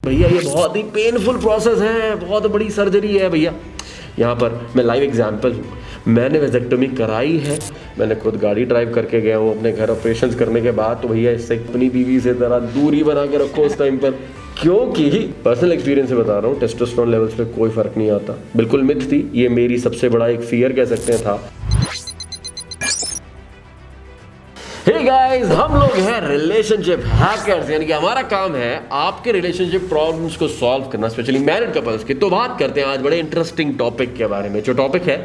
भैया ये बहुत ही पेनफुल प्रोसेस है, बहुत बड़ी सर्जरी है भैया। यहाँ पर मैं लाइव एग्जांपल हूँ, मैंने वेजेक्टोमी कराई है, मैंने खुद गाड़ी ड्राइव करके गया हूँ अपने घर ऑपरेशंस करने के बाद। तो भैया इससे अपनी बीवी से ज़रा दूरी बना के रखो उस टाइम पर, क्योंकि पर्सनल एक्सपीरियंस से बता रहा हूँ, टेस्टोस्टेरोन लेवल्स पे कोई फ़र्क नहीं आता। बिल्कुल मिथ थी, ये मेरी सबसे बड़ा एक फियर कह सकते हैं था। हे गाइस, हम लोग हैं रिलेशनशिप हैकर्स, यानी कि हमारा काम है आपके रिलेशनशिप प्रॉब्लम्स को सॉल्व करना, स्पेशली मैरिड कपल्स की। तो बात करते हैं आज बड़े इंटरेस्टिंग टॉपिक के बारे में, जो टॉपिक है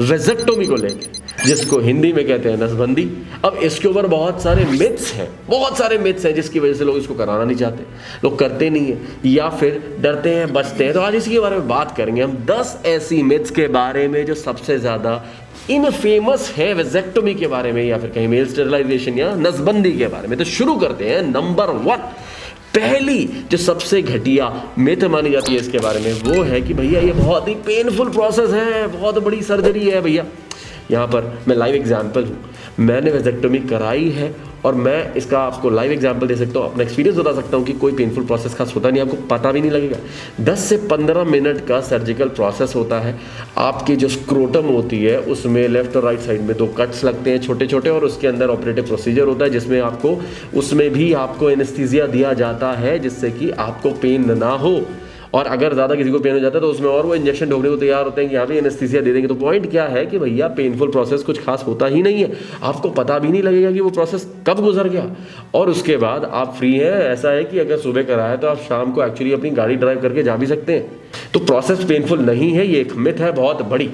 वेजेक्टोमी को लेकर, जिसको हिंदी में कहते हैं नसबंदी। अब इसके ऊपर बहुत सारे मिथ्स हैं, जिसकी वजह से लोग इसको कराना नहीं चाहते, लोग करते नहीं है या फिर डरते हैं, बचते हैं। तो आज इसी के बारे में बात करेंगे हम 10 ऐसी मिथ्स के बारे में जो सबसे ज़्यादा इनफेमस है वेजेक्टोमी के बारे में, या फिर कहीं मेल स्टेरिलाइजेशन या नसबंदी के बारे में। तो शुरू करते हैं। नंबर 1, पहली जो सबसे घटिया मिथ मानी जाती है इसके बारे में, वो है कि भैया ये बहुत ही पेनफुल प्रोसेस है, बहुत बड़ी सर्जरी है भैया। यहाँ पर मैं लाइव एग्जांपल हूँ, मैंने वेजेक्टोमी कराई है और मैं इसका आपको लाइव एग्जांपल दे सकता हूँ, अपना एक्सपीरियंस बता सकता हूँ कि कोई पेनफुल प्रोसेस खास होता नहीं, आपको पता भी नहीं लगेगा। 10 से 15 मिनट का सर्जिकल प्रोसेस होता है। आपकी जो स्क्रोटम होती है उसमें लेफ्ट और राइट साइड में 2 कट्स लगते हैं छोटे छोटे, और उसके अंदर ऑपरेटिव प्रोसीजर होता है जिसमें आपको उसमें भी आपको एनेस्थीसिया दिया जाता है जिससे कि आपको पेन ना हो। और अगर ज़्यादा किसी को पेन हो जाता है तो उसमें और वो इंजेक्शन ढोकने को तैयार होते हैं कि यहाँ पे एनेस्थीसिया दे देंगे। तो पॉइंट क्या है कि भैया पेनफुल प्रोसेस कुछ खास होता ही नहीं है, आपको पता भी नहीं लगेगा कि वो प्रोसेस कब गुजर गया, और उसके बाद आप फ्री हैं। ऐसा है कि अगर सुबह कराया तो आप शाम को एक्चुअली अपनी गाड़ी ड्राइव करके जा भी सकते हैं। तो प्रोसेस पेनफुल नहीं है, ये एक मिथ है बहुत बड़ी।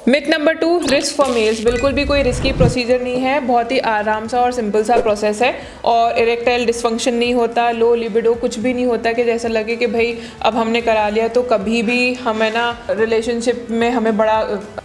Myth number 2, risk for mails. बिल्कुल भी कोई रिस्की प्रोसीजर नहीं है, बहुत ही आराम सा और सिंपल सा प्रोसेस है, और इरेक्टाइल डिस्फंक्शन नहीं होता, लो लिबिडो कुछ भी नहीं होता कि जैसा लगे कि भाई अब हमने करा लिया तो कभी भी हमें ना रिलेशनशिप में हमें बड़ा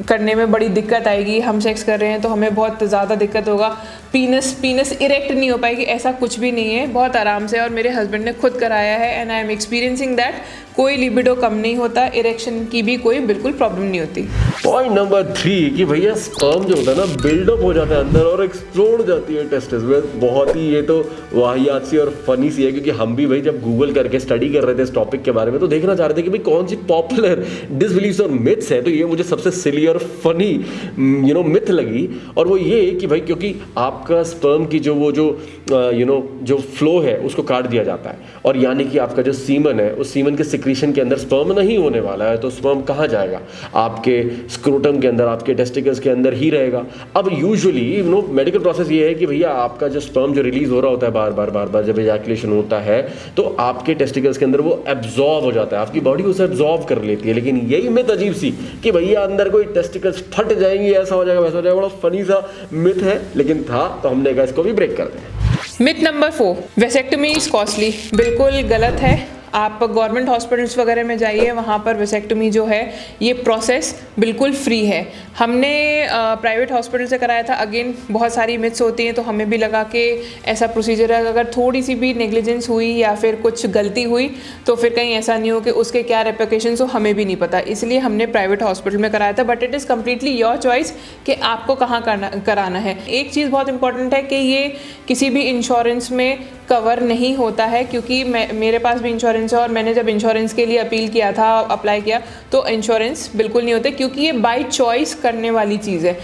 करने में बड़ी दिक्कत आएगी, हम सेक्स कर रहे हैं तो हमें बहुत ज़्यादा दिक्कत होगा, पीनस इरेक्ट नहीं हो पाएगी, ऐसा कुछ भी नहीं है, बहुत आराम से। और मेरे हस्बैंड ने खुद कराया है and I am experiencing that. कोई लिबिडो कम नहीं होता, इरेक्शन की भी कोई बिल्कुल प्रॉब्लम नहीं होती। पॉइंट नंबर 3 कि भैया स्पर्म जो होता है ना बिल्डअप हो जाता है अंदर और एक्सप्लोड जाती है टेस्टिस में। बहुत ही ये तो वाहियात सी और फनी सी है, क्योंकि हम भी भाई जब गूगल करके स्टडी कर रहे थे इस टॉपिक के बारे में तो देखना चाह रहे थे कि भाई कौन सी पॉपुलर डिसबिलीव्स और मिथ्स है। तो ये मुझे सबसे सिली और फनी मिथ लगी, और वो ये कि भाई क्योंकि आपका स्पर्म की जो फ्लो है उसको काट दिया जाता है, और यानी कि आपका जो सीमन है उस सीमन के सिक्रीशन के अंदर स्पर्म नहीं होने वाला है, तो स्पर्म कहाँ जाएगा? आपके स्क्रोटम के अंदर, आपके टेस्टिकल्स के अंदर ही रहेगा। अब यूजुअली मेडिकल प्रोसेस ये है कि भैया आपका जो स्पर्म जो रिलीज हो रहा होता है बार बार जब एजैकुलेशन होता है तो आपके टेस्टिकल्स के अंदर वो एब्जॉर्ब हो जाता है, आपकी बॉडी उसे एब्जॉर्ब कर लेती है। लेकिन यही मिथ अजीब सी कि भैया अंदर कोई टेस्टिकल्स फट जाएंगे, ऐसा हो जाएगा वैसा हो जाएगा, बड़ा फनी सा मिथ है, लेकिन था तो हमने कहा इसको भी ब्रेक कर दें। Myth number 4, vasectomy is costly. बिल्कुल गलत है। आप गवर्नमेंट हॉस्पिटल्स वगैरह में जाइए, वहाँ पर वेसेक्टोमी जो है ये प्रोसेस बिल्कुल फ्री है। हमने प्राइवेट हॉस्पिटल से कराया था। अगेन बहुत सारी मिथ्स होती हैं, तो हमें भी लगा कि ऐसा प्रोसीजर है, अगर थोड़ी सी भी नेग्लिजेंस हुई या फिर कुछ गलती हुई तो फिर कहीं ऐसा नहीं हो कि उसके क्या रेपरकशंस हो, हमें भी नहीं पता। इसलिए हमने प्राइवेट हॉस्पिटल में कराया था, but it is completely your choice कि आपको कहाँ कराना है। एक चीज़ बहुत इंपॉर्टेंट है कि ये किसी भी इंश्योरेंस में कवर नहीं होता है, क्योंकि मेरे पास भी इंश्योरेंस है और मैंने जब इंश्योरेंस के लिए अपील किया था, अप्लाई किया, तो इंश्योरेंस बिल्कुल नहीं होते, क्योंकि ये बाय चॉइस करने वाली चीज़ है।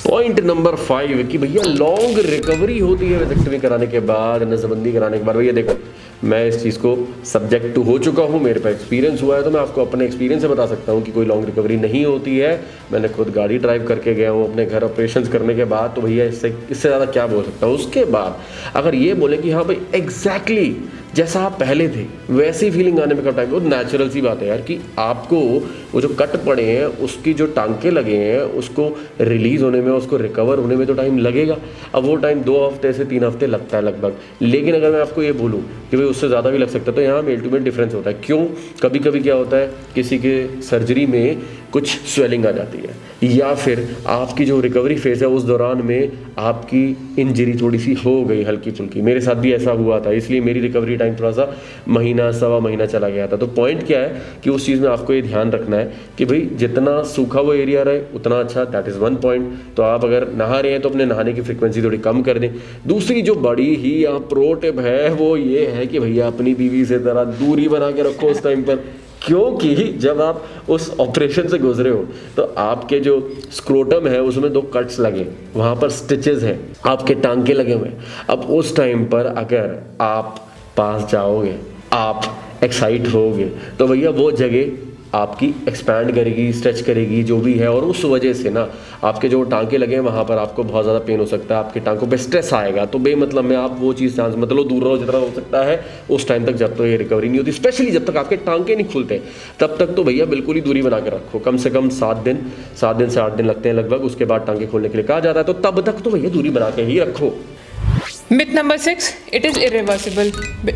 पॉइंट नंबर 5 कि भैया लॉन्ग रिकवरी होती है वेसेक्टोमी कराने के बाद, नसबंदी कराने के बाद। भैया देखो, मैं इस चीज़ को सब्जेक्ट टू हो चुका हूँ, मेरे पास एक्सपीरियंस हुआ है, तो मैं आपको अपने एक्सपीरियंस से बता सकता हूँ कि कोई लॉन्ग रिकवरी नहीं होती है। मैंने खुद गाड़ी ड्राइव करके गया हूँ अपने घर ऑपरेशंस करने के बाद, तो भैया इससे ज़्यादा क्या बोल सकता हूँ। उसके बाद अगर ये बोले कि हाँ भाई एग्जैक्टली जैसा आप पहले थे वैसी फीलिंग आने में कब टाइम, वो नेचुरल सी बात है यार कि आपको वो जो कट पड़े हैं उसकी जो टांके लगे हैं उसको रिलीज़ होने में, उसको रिकवर होने में तो टाइम लगेगा। अब वो टाइम 2 हफ्ते से 3 हफ्ते लगता है लगभग। लेकिन अगर मैं आपको ये बोलूँ कि भाई उससे ज़्यादा भी लग सकता है, तो यहाँ मेल टू मेल डिफरेंस होता है। क्यों? कभी कभी क्या होता है, किसी के सर्जरी में कुछ स्वेलिंग आ जाती है, या फिर आपकी जो रिकवरी फेज़ है उस दौरान में आपकी इंजरी थोड़ी सी हो गई हल्की फुल्की। मेरे साथ भी ऐसा हुआ था, इसलिए मेरी रिकवरी टाइम थोड़ा सा महीना सवा महीना चला गया था। तो पॉइंट क्या है कि उस चीज़ में आपको ये ध्यान रखना है कि भाई जितना सूखा हुआ एरिया रहे उतना अच्छा, दैट इज़ वन पॉइंट। तो आप अगर नहा रहे हैं तो अपने नहाने की फ्रिक्वेंसी थोड़ी कम कर दें। दूसरी जो बड़ी ही यहाँ प्रो टिप है वो ये है कि भैया अपनी बीवी से ज़रा दूरी बना के रखो उस टाइम पर, क्योंकि जब आप उस ऑपरेशन से गुजरे हो तो आपके जो स्क्रोटम है उसमें 2 कट्स लगे, वहाँ पर स्टिचेस हैं, आपके टांके लगे हुए हैं। अब उस टाइम पर अगर आप पास जाओगे, आप एक्साइट होगे, तो भैया वो जगह आपकी एक्सपैंड करेगी, स्ट्रेच करेगी जो भी है, और उस वजह से ना आपके जो टांके लगे हैं वहाँ पर आपको बहुत ज़्यादा पेन हो सकता है, आपके टांकों पे स्ट्रेस आएगा। तो बेमतलब में आप वो चीज़ चांस मतलब दूर रहो जितना हो सकता है उस टाइम तक, जब तक ये रिकवरी नहीं होती, स्पेशली जब तक आपके टांके नहीं खुलते तब तक तो भैया बिल्कुल ही दूरी बना के रखो। कम से कम 7 दिन से 8 दिन लगते हैं लगभग, उसके बाद टांके खोलने के लिए कहा जाता है। तो तब तक तो भैया दूरी बना के ही रखो। Myth number 6, it is irreversible.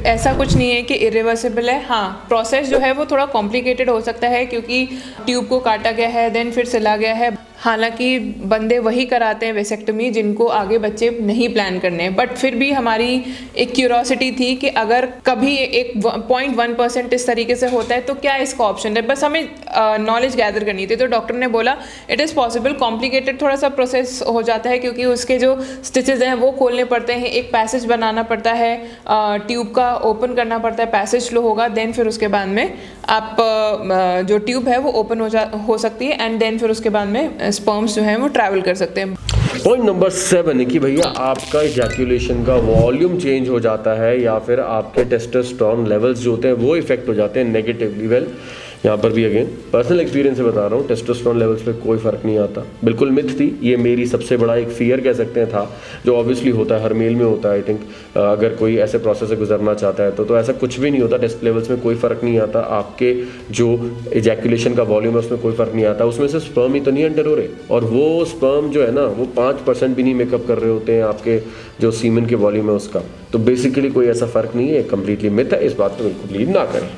ऐसा कुछ नहीं है कि इरिवर्सिबल है। हाँ, प्रोसेस जो है वो थोड़ा कॉम्प्लिकेटेड हो सकता है क्योंकि ट्यूब को काटा गया है, देन फिर सिला गया है। हालांकि बंदे वही कराते हैं वेसेक्टमी जिनको आगे बच्चे नहीं प्लान करने हैं, बट फिर भी हमारी एक क्यूरोसिटी थी कि अगर कभी एक 0.1% इस तरीके से होता है तो क्या इसका ऑप्शन है, बस हमें नॉलेज गैदर करनी थी। तो डॉक्टर ने बोला इट इज़ पॉसिबल। कॉम्प्लिकेटेड थोड़ा सा प्रोसेस हो जाता है क्योंकि उसके जो स्टिचेज हैं वो खोलने पड़ते हैं, एक पैसेज बनाना पड़ता है, ट्यूब का ओपन करना पड़ता है, पैसेज फ्लो होगा, देन फिर उसके बाद में आप जो ट्यूब है वो ओपन हो सकती है, एंड देन फिर उसके बाद में स्पर्म्स जो हैं वो ट्रैवल कर सकते हैं। पॉइंट नंबर 7 है कि भैया आपका इजैक्यूलेशन का वॉल्यूम चेंज हो जाता है, या फिर आपके टेस्टोस्टेरोन लेवल्स जो होते हैं वो इफेक्ट हो जाते हैं नेगेटिवली। वेल, यहाँ पर भी अगेन पर्सनल एक्सपीरियंस से बता रहा हूँ, टेस्टोस्टेरोन लेवल्स पे कोई फ़र्क नहीं आता। बिल्कुल मिथ थी ये, मेरी सबसे बड़ा एक फियर कह सकते हैं था, जो ऑब्वियसली होता है, हर मेल में होता है। आई थिंक अगर कोई ऐसे प्रोसेस से गुजरना चाहता है तो ऐसा कुछ भी नहीं होता। टेस्ट लेवल्स में कोई फ़र्क नहीं आता, आपके जो इजैक्यूलेशन का वॉल्यूम है उसमें कोई फ़र्क नहीं आता। उसमें से स्पर्म ही तो नहीं एंटर हो रहे, और वो स्पर्म जो है ना वो 5% भी नहीं मेकअप कर रहे होते हैं आपके जो सीमेन के वॉल्यूम है उसका। तो बेसिकली कोई ऐसा फ़र्क नहीं है, कंप्लीटली मिथ है, इस बात पर बिल्कुल बिलीव ना करें।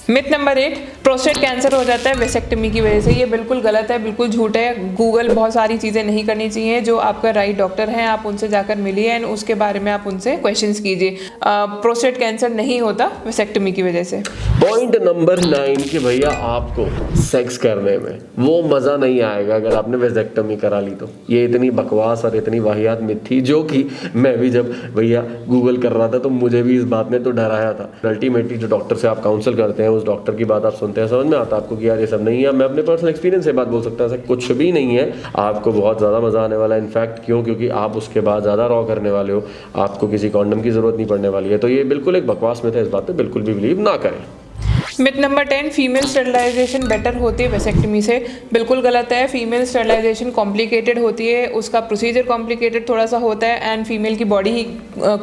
मिथ नंबर 8, प्रोस्टेट कैंसर हो जाता है वेसेक्टमी की वजह से। ये बिल्कुल गलत है, बिल्कुल झूठ है। गूगल बहुत सारी चीज़ें नहीं करनी चाहिए। जो आपका राइट डॉक्टर हैं आप उनसे जाकर मिलिए एंड उसके बारे में आप उनसे क्वेश्चंस कीजिए। प्रोस्टेट कैंसर नहीं होता वेसेक्टमी की वजह से। पॉइंट नंबर 9 कि भैया आपको सेक्स करने में वो मज़ा नहीं आएगा अगर आपने वेसेक्टमी करा ली तो। ये इतनी बकवास और इतनी वाहियात मिथ थी, जो कि मैं भी जब भैया गूगल कर रहा था तो मुझे भी इस बात ने तो डराया था। अल्टीमेटली जो डॉक्टर से आप काउंसल करते हैं उस डॉक्टर की बात आप सुनते हैं, समझ में आता है आपको कि यार ये सब नहीं है। मैं अपने पर्सनल एक्सपीरियंस से बात बोल सकता हूँ, ऐसा कुछ भी नहीं है। आपको बहुत ज़्यादा मज़ा आने वाला है। इनफैक्ट क्योंकि आप उसके बाद ज़्यादा रॉ करने वाले हो, आपको किसी कॉन्डम की ज़रूरत नहीं पड़ने वाली है। तो ये बिल्कुल एक बकवास मिथ है, इस बात पर बिल्कुल भी बिलीव ना करें। Myth number 10, female sterilisation better होती है वेसेक्टमी से। बिल्कुल गलत है। फीमेल स्टरलाइजेशन कॉम्प्लिकेटेड होती है, उसका प्रोसीजर कॉम्प्लिकेटेड थोड़ा सा होता है, एंड फीमेल की बॉडी ही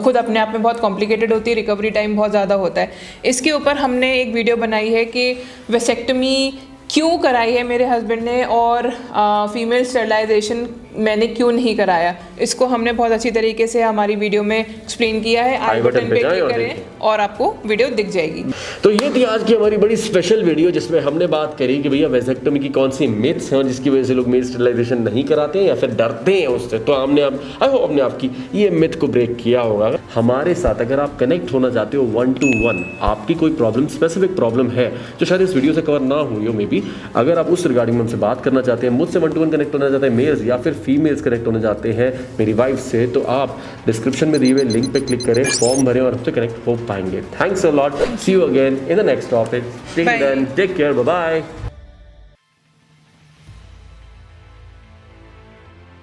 खुद अपने आप में बहुत कॉम्प्लिकेटेड होती है, रिकवरी टाइम बहुत ज़्यादा होता है। इसके ऊपर हमने एक वीडियो बनाई है कि वेसेक्टमी क्यों कराई है मेरे हस्बैंड ने, और फीमेल स्टरलाइजेशन मैंने क्यों नहीं कराया। इसको हमने बहुत अच्छी तरीके से हमारी वीडियो में एक्सप्लेन किया है। आई बटन पे क्लिक करें और आपको वीडियो दिख जाएगी। तो ये थी आज की हमारी बड़ी स्पेशल वीडियो, जिसमें हमने बात करी कि भैया वेसेक्टमी की कौन सी मिथ्स हैं जिसकी वजह से लोग मेल स्टरलाइजेशन नहीं कराते हैं या फिर डरते हैं उससे। तो हमने आई होप अपने आपकी ये मिथ को ब्रेक किया होगा। हमारे साथ अगर आप कनेक्ट होना चाहते हो 1-to-1, आपकी कोई प्रॉब्लम, स्पेसिफिक प्रॉब्लम है जो शायद इस वीडियो से कवर ना हुई हो, मे बी अगर आप उस रिगार्डिंग में हमसे बात करना चाहते हैं, मुझसे 1-to-1 कनेक्ट होना चाहते हैं मेल्स, या फिर फीमेल्स कनेक्ट होने जाते हैं मेरी वाइफ से, तो आप डिस्क्रिप्शन में दिए हुए लिंक पे क्लिक करें, फॉर्म भरें और हमसे कनेक्ट हो पाएंगे। Thanks a lot, see you again in the next topic. Till then take care, bye bye.